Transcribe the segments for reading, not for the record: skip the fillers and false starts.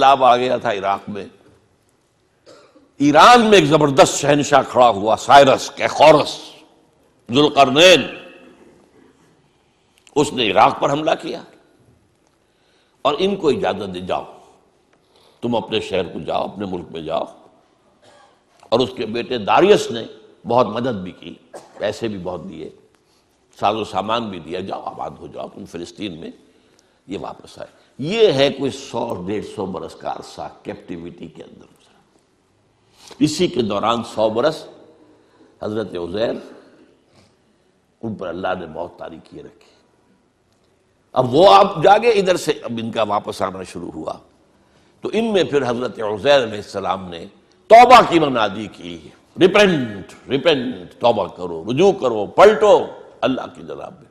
انقلاب آ گیا تھا عراق میں، ایران میں ایک زبردست شہنشاہ کھڑا ہوا، سائرس کیخورس ذوالقرنین، اس نے عراق پر حملہ کیا اور ان کو اجازت دی جاؤ تم اپنے شہر کو جاؤ، اپنے ملک میں جاؤ، اور اس کے بیٹے داریس نے بہت مدد بھی کی، پیسے بھی بہت دیے، ساز و سامان بھی دیا، جاؤ آباد ہو جاؤ تم فلسطین میں۔ یہ واپس آئے۔ یہ ہے کوئی 100-150 برس کا عرصہ کیپٹیویٹی کے اندر گزرا۔ اسی کے دوران 100 برس حضرت عزیر ان پر اللہ نے موت طاری کیے رکھی۔ اب وہ آپ جاگے ادھر سے، اب ان کا واپس آنا شروع ہوا، تو ان میں پھر حضرت عزیر علیہ السلام نے توبہ کی منادی کی، ریپینٹ ریپینٹ، توبہ کرو، رجوع کرو، پلٹو اللہ کی جناب میں۔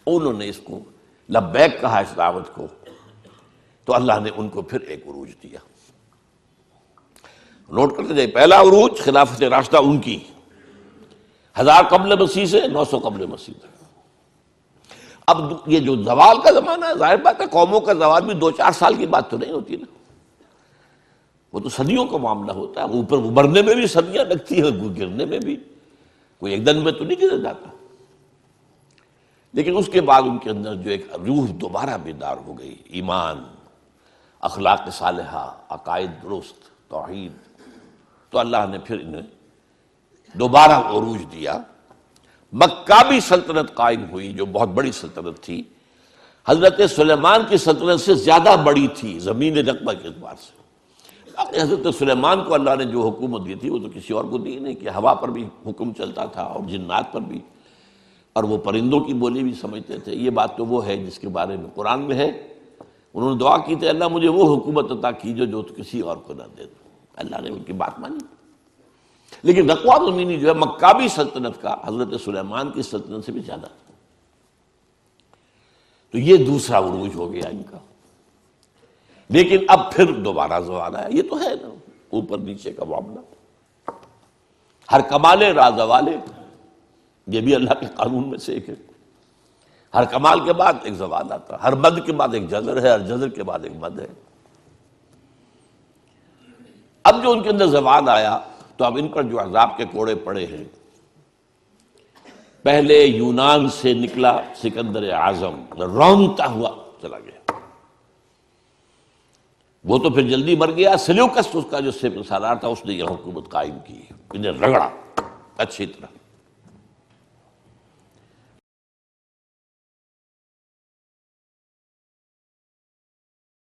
انہوں نے اس کو لبیک کہا، اس دعوت کو، تو اللہ نے ان کو پھر ایک عروج دیا۔ نوٹ کرتے جائے، پہلا عروج خلافت راشدہ ان کی، 1000 قبل مسیح سے 900 قبل مسیح تک۔ اب یہ جو زوال کا زمانہ ہے، ظاہر بات ہے قوموں کا زوال بھی 2-4 سال کی بات تو نہیں ہوتی نا، وہ تو صدیوں کا معاملہ ہوتا ہے، اوپر ابھرنے میں بھی صدیاں لگتی ہیں، گرنے میں بھی کوئی ایک دن میں تو نہیں گر جاتا۔ لیکن اس کے بعد ان کے اندر جو ایک روح دوبارہ بیدار ہو گئی، ایمان، اخلاق صالحہ، عقائد درست، توحید، تو اللہ نے پھر انہیں دوبارہ عروج دیا۔ مکابی سلطنت قائم ہوئی جو بہت بڑی سلطنت تھی، حضرت سلیمان کی سلطنت سے زیادہ بڑی تھی زمین رقبہ کے اعتبار سے۔ حضرت سلیمان کو اللہ نے جو حکومت دی تھی وہ تو کسی اور کو دی نہیں، کہ ہوا پر بھی حکم چلتا تھا اور جنات پر بھی، اور وہ پرندوں کی بولی بھی سمجھتے تھے۔ یہ بات تو وہ ہے جس کے بارے میں قرآن میں ہے، انہوں نے دعا کی تھی اللہ مجھے وہ حکومت عطا کیجو جو تو کسی اور کو نہ دے دو، اللہ نے ان کی بات مانی۔ لیکن رقبہ زمینی جو ہے مکابی سلطنت کا حضرت سلیمان کی سلطنت سے بھی زیادہ تھا۔ تو یہ دوسرا عروج ہو گیا ان کا۔ لیکن اب پھر دوبارہ زوال آیا، یہ تو ہے نا اوپر نیچے کا معاملہ، ہر کمال راز والے، یہ بھی اللہ کے قانون میں سے ایک ہے۔ ہر کمال کے بعد ایک زوال آتا ہے، ہر مد کے بعد ایک جزر ہے، ہر جزر کے بعد ایک مد ہے۔ اب جو ان کے اندر زوال آیا تو اب ان پر جو عذاب کے کوڑے پڑے ہیں، پہلے یونان سے نکلا سکندر اعظم، رونتا ہوا چلا گیا، وہ تو پھر جلدی مر گیا۔ سلیوکس اس کا جو سالار تھا، اس نے یہ حکومت قائم کی، انہیں رگڑا اچھی طرح۔